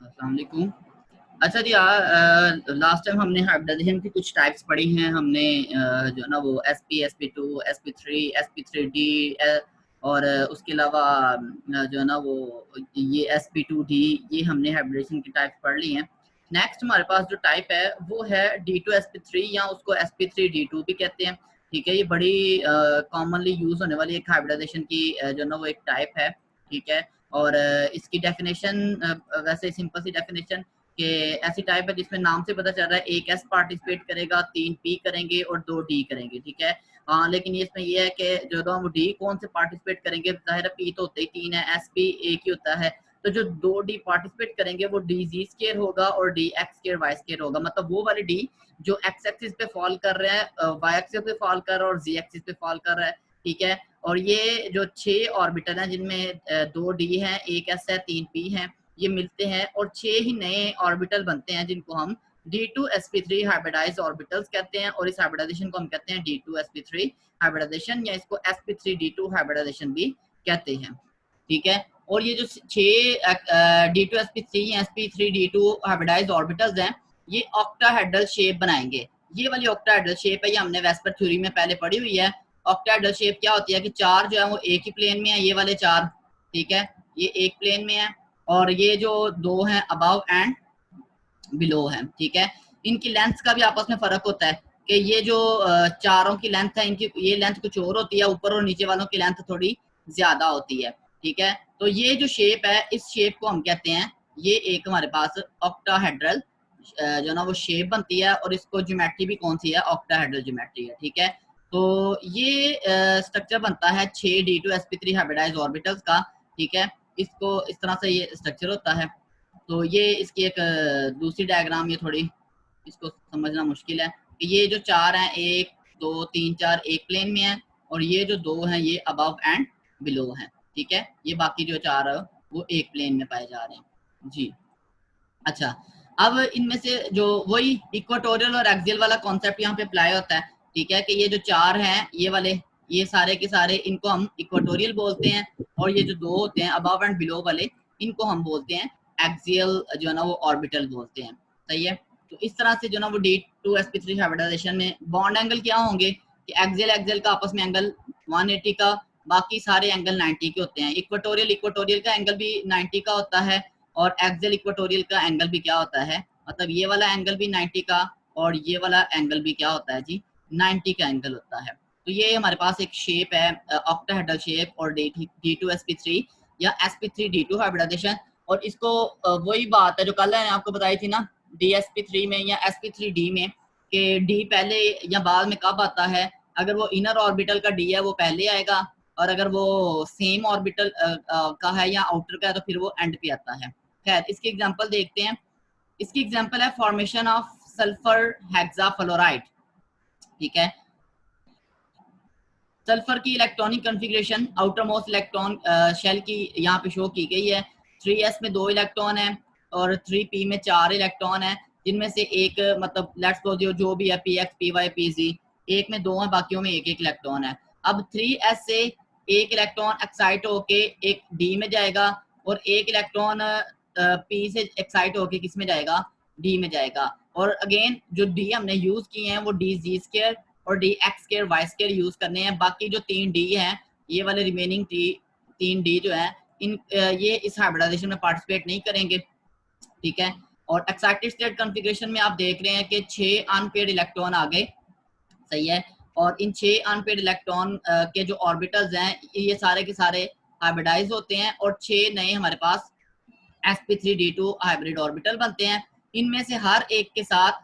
अस्सलाम वालेकुम। अच्छा जी, लास्ट टाइम हमने हाइब्रिडाइजेशन की कुछ टाइप्स पढ़ी हैं हमने, जो ना वो sp2 sp3 sp3d, और उसके अलावा जो है ना वो ये sp2d, ये हमने हाइब्रिडाइजेशन की टाइप्स पढ़ ली हैं। नेक्स्ट हमारे पास जो टाइप है वो है d2 sp3, या उसको sp3 d2 भी कहते हैं। ठीक है, ये बड़ी कॉमनली यूज होने वाली एक हाइब्रिडाइजेशन की जो ना वो एक टाइप है। ठीक है, और इसकी डेफिनेशन वैसे सिंपल सी डेफिनेशन कि ऐसी टाइप है जिसमें नाम से पता चल रहा है एक एस पार्टिसिपेट करेगा, 3 पी करेंगे और 2 डी करेंगे। ठीक है, हाँ, लेकिन ये इसमें ये है कि जो हम डी कौन से पार्टिसिपेट करेंगे, जाहिर है पी तो होते ही 3 है, एस पी एक ही होता है, तो जो 2 डी पार्टिसिपेट करेंगे वो डी जी स्केयर होगा और d x square y square होगा। मतलब वो वाली डी जो एक्स एक्सिस पे फॉल कर रहा है, वाई एक्सिस पे फॉल कर रहा है और जी एक्सिस पे फॉल कर रहा है। ठीक है, और ये जो 6 ऑर्बिटल हैं जिनमें 2 डी हैं, एक एस है, 3 पी हैं, ये मिलते हैं और 6 ही नए ऑर्बिटल बनते हैं जिनको हम d2sp3 हाइब्रिडाइज्ड ऑर्बिटल्स कहते हैं, और इस हाइब्रिडाइजेशन को हम कहते हैं d2sp3 हाइब्रिडाइजेशन, या इसको sp3d2 हाइब्रिडाइजेशन भी कहते हैं। ठीक है, और ये जो 6 d2sp3 या sp3d2 हाइब्रिडाइज्ड ऑर्बिटल्स हैं, ये ऑक्टाहेड्रल शेप बनाएंगे। ये वाली ऑक्टाहेड्रल शेप है, ये हमने वेस्पर थ्योरी में पहले पढ़ी हुई है। ऑक्टाहेड्रल शेप क्या होती है कि 4 जो है वो एक ही प्लेन में है, ये वाले 4। ठीक है, ये एक प्लेन में है, और ये जो 2 हैं अबव एंड बिलो है। ठीक है, इनकी लेंथ का भी आपस में फर्क होता है कि ये जो चारों की लेंथ है, इनकी ये लेंथ कुछ और होती है, ऊपर और नीचे वालों की लेंथ थोड़ी ज्यादा होती है। ठीक है, तो ये जो शेप है, इस शेप को हम कहते हैं, ये एक हमारे पास ऑक्टाहेड्रल जो ना वो शेप बनती है, और इसको ज्योमेट्री भी कौन सी है, ऑक्टाहेड्रल ज्योमेट्री है। ठीक है, तो ये स्ट्रक्चर बनता है 6d2sp3 हाइब्रिडाइज्ड ऑर्बिटल्स का। ठीक है, इसको इस तरह से ये स्ट्रक्चर होता है। तो ये इसकी एक दूसरी डायग्राम, ये थोड़ी इसको समझना मुश्किल है कि ये जो 4 हैं, 1 2 3 4 एक प्लेन में है, और ये जो 2 हैं ये अबव एंड बिलो हैं। ठीक है, ये बाकी जो 4 है वो एक प्लेन में पाए जा रहे हैं जी। अच्छा, अब इनमें से जो वही इक्वाटोरियल और एक्सियल वाला कॉन्सेप्ट यहाँ पे अप्लाई होता है। ठीक है, कि ये जो 4 हैं ये वाले, ये सारे के सारे, इनको हम इक्वाटोरियल बोलते हैं, और ये जो 2 होते हैं अबव एंड बिलो वाले, इनको हम बोलते हैं एक्सियल जो है ना वो ऑर्बिटल बोलते हैं। सही है, तो इस तरह से जो ना वो d2sp3 हाइब्रिडाइजेशन में बॉन्ड एंगल क्या होंगे कि एक्सियल एक्सियल का आपस में एंगल 180 का, बाकी सारे एंगल 90 के होते हैं। इक्वाटोरियल इक्वाटोरियल का एंगल भी 90 का होता है, और एक्सियल इक्वाटोरियल का एंगल भी क्या होता है, मतलब ये वाला एंगल भी 90 का, और ये वाला एंगल भी क्या होता है जी, 90 का एंगल होता है। तो ये हमारे पास एक शेप है ऑक्टाहेड्रल शेप, और d2sp3 या sp3d2 हाइब्रिडाइजेशन। और इसको वही बात है जो कल मैंने आपको बताई थी ना, dsp3 में या sp3d में, कि d पहले या बाद में कब आता है। अगर वो इनर ऑर्बिटल का d है वो पहले आएगा, और अगर वो सेम ऑर्बिटल का है या आउटर का है तो फिर वो एंड पे आता है। खैर, इसकी एग्जांपल देखते हैं। इसकी एग्जांपल है फॉर्मेशन ऑफ सल्फर हेक्साफ्लोराइड। ठीक है, सल्फर की electronic configuration, outermost electron shell की यहाँ पे शो की गई है। 3s में 2 इलेक्ट्रॉन है, और 3p में 4 इलेक्ट्रॉन है, जिनमें से एक मतलब लेट्स सपोज जो भी है px py pz, एक में 2 है, बाकियों में एक एक इलेक्ट्रॉन है। अब 3s से एक इलेक्ट्रॉन एक्साइट होके एक d में जाएगा, और एक इलेक्ट्रॉन p से एक्साइट होके किस में जाएगा, d में जाएगा। और अगेन जो d हमने यूज किए हैं वो डी जी स्क्वायर और d x square y square use करने हैं। बाकी जो 3 डी हैं, ये वाले रिमेनिंग 3 डी जो है, इन ये इस हाइब्रिडाइजेशन में पार्टिसिपेट नहीं करेंगे। ठीक है, और एक्साइटेड स्टेट कॉन्फ़िगरेशन में आप देख रहे हैं कि 6 अनपेयर्ड इलेक्ट्रॉन आ गए। सही है, और इन 6 अनपेयर्ड इलेक्ट्रॉन के जो ऑर्बिटल्स हैं ये सारे के सारे हाइब्रिडाइज होते हैं, और 6 नए हमारे पास sp3d2 हाइब्रिड ऑर्बिटल बनते हैं। इनमें से हर एक के साथ,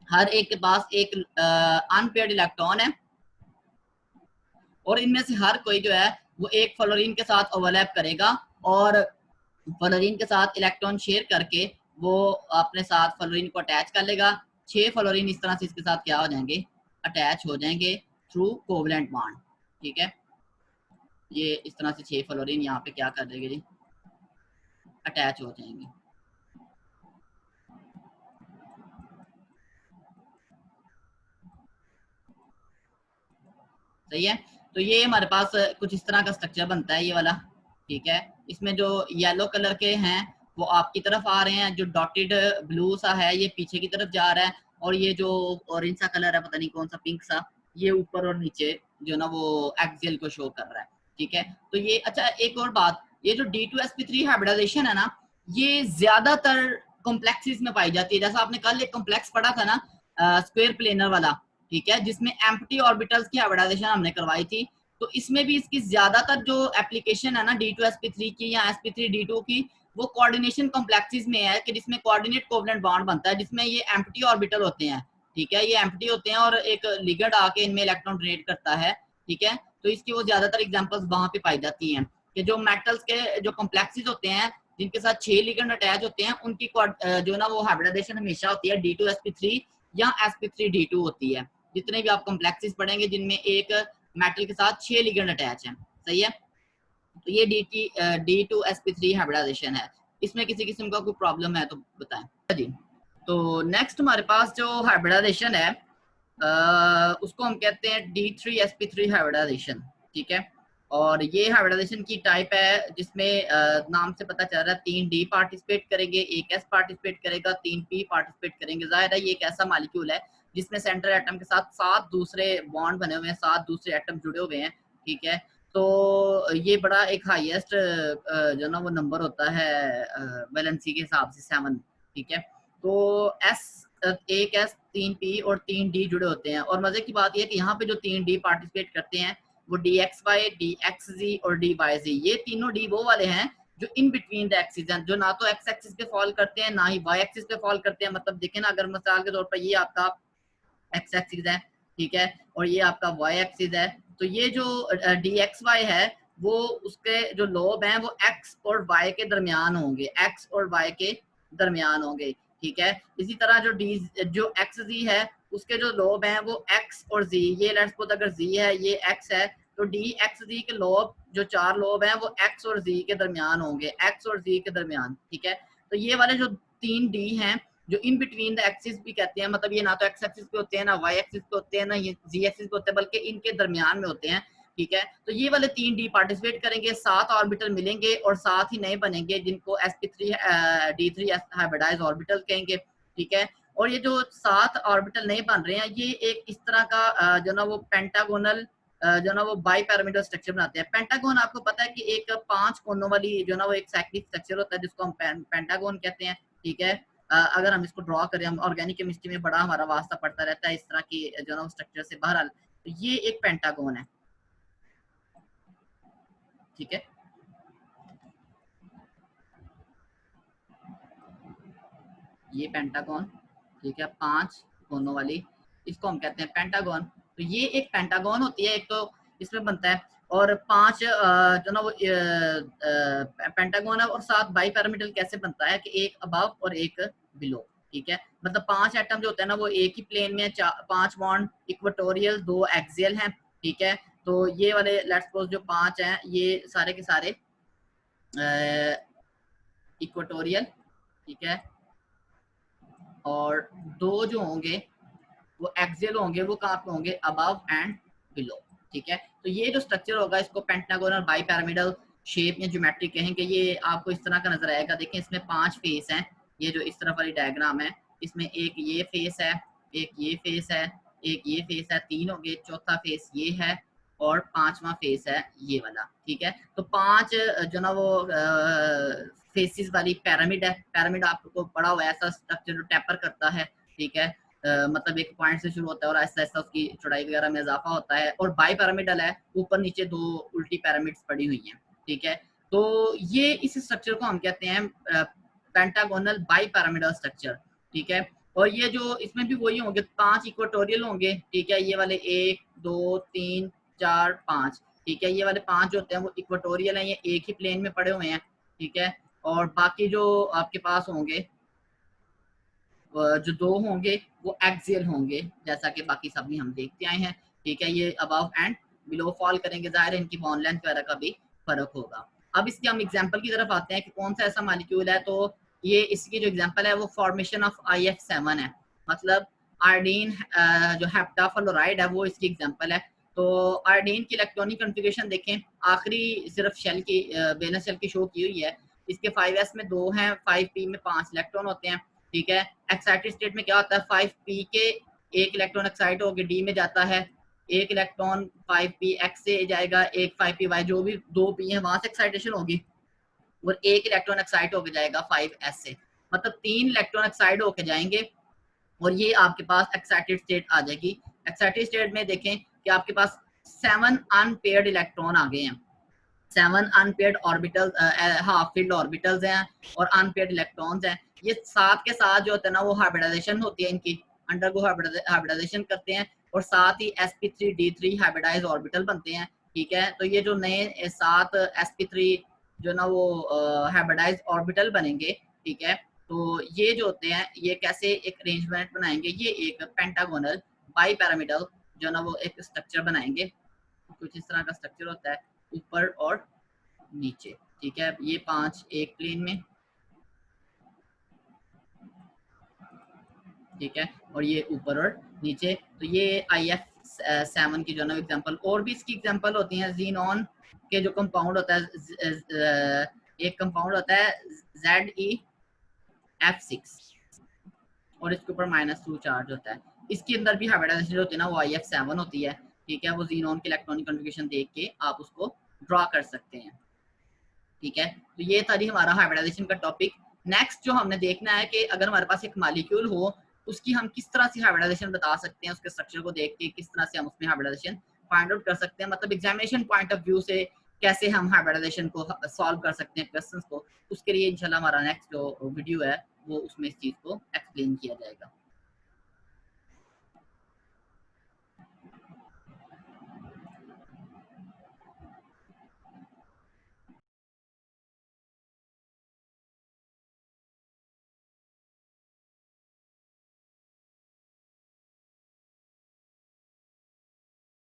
हर एक के पास एक अनपेयर्ड इलेक्ट्रॉन है, और इनमें से हर कोई जो है वो एक फ्लोरीन के साथ ओवरलैप करेगा, और फ्लोरीन के साथ इलेक्ट्रॉन शेयर करके वो अपने साथ फ्लोरीन को अटैच कर लेगा। 6 फ्लोरीन इस तरह से इसके साथ क्या हो जाएंगे, अटैच हो जाएंगे थ्रू कोवलेंट बॉन्ड। ठीक है, ये इस तरह से 6 फ्लोरीन यहाँ पे क्या कर देंगे जी, अटैच हो जाएंगे। सही है, तो ये हमारे पास कुछ इस तरह का स्ट्रक्चर बनता है, ये वाला। ठीक है, इसमें जो येलो कलर के हैं वो आपकी तरफ आ रहे हैं, जो डॉटेड ब्लू सा है ये पीछे की तरफ जा रहा है, और ये जो ऑरेंज सा कलर है, पता नहीं कौन सा, पिंक सा, ये ऊपर और नीचे जो ना वो एक्सियल को शो कर रहा है। ठीक है, तो ये अच्छा एक और बात, ये जो D2sp3 हाइब्रिडाइजेशन है ना, ये ज्यादातर कॉम्प्लेक्सेस में पाई जाती है। जैसा आपने कल एक कॉम्प्लेक्स पढ़ा था ना स्क्वायर प्लेनर वाला, ठीक है, जिसमें एम्प्टी ऑर्बिटल्स की हाइब्रिडाइजेशन हमने करवाई थी, तो इसमें भी इसकी ज्यादातर जो एप्लीकेशन है ना D2sp3 की या sp3d2 की, वो कोऑर्डिनेशन कॉम्प्लेक्सेस में है, कि जिसमें कोऑर्डिनेट कोवलेंट बॉन्ड बनता है, जिसमें ये एम्प्टी ऑर्बिटल होते हैं। ठीक है, ये एम्प्टी होते हैं और एक लिगेंड आके इनमें इलेक्ट्रॉन डोनेट करता है। ठीक है, तो इसकी वो ज्यादातर एग्जांपल्स वहां पे पाई जाती हैं, कि जो मेटल्स के जो कॉम्प्लेक्सेस होते हैं जिनके साथ 6 लिगेंड अटैच होते हैं, उनकी जो ना वो हाइब्रिडाइजेशन हमेशा होती है D2sp3 या sp3d2 होती है। जितने भी आप कॉम्प्लेक्सेस पढ़ेंगे जिनमें एक मेटल के साथ 6 लिगेंड अटैच है, सही है, तो ये D2sp3 हाइब्रिडाइजेशन है। इसमें किसी किस्म का कोई प्रॉब्लम है तो बताएं जी। तो नेक्स्ट हमारे पास जो हाइब्रिडाइजेशन है उसको हम कहते हैं D3sp3 हाइब्रिडाइजेशन। ठीक है, और ये हाइब्रिडाइजेशन की टाइप है जिसमें नाम से पता चल रहा है 3D पार्टिसिपेट करेंगे, 1s पार्टिसिपेट करेगा, 3p पार्टिसिपेट करेंगे। जाहिर है ये एक ऐसा मॉलिक्यूल है जिसमें सेंट्रल एटम के साथ 7 दूसरे बॉन्ड बने हुए हैं, 7 दूसरे एटम जुड़े हुए हैं। ठीक है, तो ये बड़ा एक हाईएस्ट जो ना वो नंबर होता है वैलेंसी के हिसाब से 7। ठीक है, तो एस एक एस 3p और 3d जुड़े होते हैं, और मजे की बात यह है कि यहाँ पे जो 3d पार्टिसिपेट करते हैं वो dxy, dxz और dyz, ये तीनों d वो वाले हैं जो इन बिटवीन द एक्सिस हैं, जो ना तो एक्स एक्सिस पे फॉल करते हैं ना ही वाई एक्सिस पे फॉल करते हैं। मतलब देखें ना, अगर मिसाल के तौर पर ये आपका एक्स एक्सिस है, ठीक है, और ये आपका वाई एक्सिस है, तो ये जो dxy है वो उसके जो लोब हैं वो x और y के दरमियान होंगे, x और y के दरमियान होंगे। ठीक है, इसी तरह जो xz है उसके जो लोब हैं वो x और z, ये लेट्स सपोज अगर z है ये x है, तो dxz के लोब जो 4 लोब हैं वो x और z के दरमियान होंगे, x और z के दरमियान। ठीक है, तो ये वाले जो 3d हैं जो इन बिटवीन द एक्सिस भी कहते हैं, मतलब ये ना तो एक्स एक्सिस पे होते हैं ना वाई एक्सिस पे होते हैं ना ये जी एक्सिस पे होते हैं, बल्कि इनके दरमियान में होते हैं। ठीक है, तो ये वाले 3d पार्टिसिपेट करेंगे, 7 ऑर्बिटल मिलेंगे और 7 ही नए बनेंगे जिनको sp3 d3 हाइब्रिडाइज ऑर्बिटल कहेंगे। ठीक है, और ये जो 7 ऑर्बिटल नए बन रहे हैं ये एक इस तरह का जो ना वो पेंटागोनल जो ना वो बाई पैरामीटर स्ट्रक्चर बनाते हैं। पेंटागोन आपको पता है कि एक 5 कोनों वाली जो ना वो एक साइक्लिक स्ट्रक्चर होता है जिसको हम पेंटागोन कहते हैं। ठीक है, अगर हम इसको ड्रॉ करें, हम ऑर्गेनिक केमिस्ट्री में बड़ा हमारा वास्ता पड़ता रहता है इस तरह की जो ना स्ट्रक्चर से बहरहाल, तो ये एक पेंटागोन है। ठीक है, ये पेंटागोन, ठीक है, 5 कोनों वाली, इसको हम कहते हैं पेंटागोन। तो ये एक पेंटागोन होती है, एक तो इसमें बनता है, और 5 जो ना वो पेंटागोन है, और 7 बाई पैरामीटर कैसे बनता है कि एक अबव और एक बिलो। ठीक है, मतलब 5 एटम जो होते हैं ना वो एक ही प्लेन में, 5 बॉन्ड इक्वेटोरियल, 2 एक्सियल हैं। ठीक है, तो ये वाले लेट्स सपोज जो 5 हैं ये सारे के सारे इक्वेटोरियल, ठीक है, और 2 जो होंगे वो एक्सियल होंगे, वो कहाँ पे होंगे, अबव एंड बिलो। ठीक है, तो ये जो स्ट्रक्चर होगा इसको पेंटागोनल बाई पैरामिडल शेप या ज्योमेट्री कहेंगे। ये आपको इस तरह का नजर आएगा, देखें इसमें 5 फेस हैं, ये जो इस तरफ वाली डायग्राम है इसमें एक ये फेस है, एक ये फेस है, एक ये फेस है, 3 हो गए, चौथा फेस ये है, और 5वां फेस है ये वाला। ठीक है, तो 5 जो ना वो फेसिस वाली पैरामिड है। पैरामिड आपको पढ़ा हुआ है, ऐसा स्ट्रक्चर जो टेपर करता है। ठीक है, मतलब एक पॉइंट से शुरू होता है और ऐसा ऐसा उसकी चौड़ाई वगैरह में इजाफा होता है, और बाई पैरामिडल है, ऊपर नीचे 2 उल्टी पैरामिड्स पड़ी हुई हैं। ठीक है, तो ये इस स्ट्रक्चर को हम कहते हैं पेंटागोनल बाई पैरामिडल स्ट्रक्चर। ठीक है, और ये जो इसमें भी वही होंगे, 5 इक्वेटोरियल होंगे। ठीक है, ये वाले 1 2 3 4 5। ठीक है, ये वाले 5 जो होते हैं वो इक्वेटोरियल हैं, ये एक ही प्लेन में पड़े हुए हैं। ठीक है, और बाकी जो आपके पास होंगे जो 2 होंगे वो एक्सियल होंगे, जैसा कि बाकी सब भी हम देखते आए हैं। ठीक है, ये अबव एंड बिलो फॉल करेंगे, जाहिर है इनकी बॉन्ड लेंथ वगैरह का भी फर्क होगा। अब इसके हम एग्जांपल की तरफ आते हैं कि कौन सा ऐसा मॉलिक्यूल है। तो ये इसकी जो एग्जांपल है वो फॉर्मेशन ऑफ IF7 है, मतलब आयोडीन जो हेप्टाफ्लोराइड है वो इसकी एग्जांपल है। तो आयोडीन की इलेक्ट्रॉनिक कॉन्फ़िगरेशन देखें, आखिरी सिर्फ शेल की वेलेंस शेल की शो की हुई है, इसके 5s में 2 हैं, 5p में 5 इलेक्ट्रॉन होते हैं, ठीक है। एक्साइटेड स्टेट में क्या होता है, 5p के 1 इलेक्ट्रॉन एक्साइट होकर d में जाता है, 1 इलेक्ट्रॉन 5p x से जाएगा, एक 5p y, जो भी 2p है वहां से एक्साइटेशन होगी, और 1 इलेक्ट्रॉन एक्साइट होकर जाएगा 5s से, मतलब 3 इलेक्ट्रॉन एक्साइट होकर जाएंगे और ये आपके पास एक्साइटेड स्टेट आ जाएगी। एक्साइटेड स्टेट में देखें कि आपके पास 7 अनपेयर्ड इलेक्ट्रॉन आ गए हैं, 7 unpaired orbital half field orbitals हैं और अनपेयर्ड इलेक्ट्रॉन्स हैं। ये साथ के साथ जो होता है ना वो हाइब्रिडाइजेशन होती है, इनकी अंडरगो हाइब्रिडाइजेशन करते हैं और साथ ही sp3d3 हाइब्रिडाइज ऑर्बिटल बनते हैं, ठीक है। तो ये जो नए 7 sp3 जो ना वो हाइब्रिडाइज ऑर्बिटल बनेंगे, ठीक है। तो ये जो होते हैं ये कैसे एक अरेंजमेंट बनाएंगे, ये एक पेंटागोनल बाईपैरामिडल जो ना वो एक स्ट्रक्चर बनाएंगे, कुछ इस तरह का स्ट्रक्चर होता है ऊपर और नीचे, ठीक है। ये 5 एक प्लेन में, ठीक है, और ये ऊपर और नीचे। तो ये IF7 की जो ना एग्जांपल, और भी इसकी एग्जांपल होती हैं। ज़ीनॉन के जो कंपाउंड होता है, एक कंपाउंड होता है ZeF6 और इसके ऊपर -2 चार्ज होता है, इसके अंदर भी हाइब्रिडाइजेशन होती है ना वो IF7 होती है, ठीक है। वो ज़ीनॉन के इलेक्ट्रॉनिक कॉन्फ़िगरेशन देख के आप उसको ड्रॉ कर सकते हैं, ठीक है। तो ये था जी हमारा हाइब्रिडाइजेशन का टॉपिक। नेक्स्ट जो हमने देखना है कि अगर हमारे पास एक मॉलिक्यूल हो, उसकी हम किस तरह से हाइब्रिडाइजेशन बता सकते हैं, उसके स्ट्रक्चर को देख के किस तरह से हम उसमें हाइब्रिडाइजेशन फाइंड आउट कर सकते हैं, मतलब एग्जामिनेशन पॉइंट ऑफ व्यू से कैसे हम हाइब्रिडाइजेशन को सॉल्व कर सकते हैं क्वेश्चंस को। उसके लिए इंशाल्लाह हमारा नेक्स्ट जो वीडियो है वो उसमें इस चीज़ को एक्सप्लेन किया जाएगा।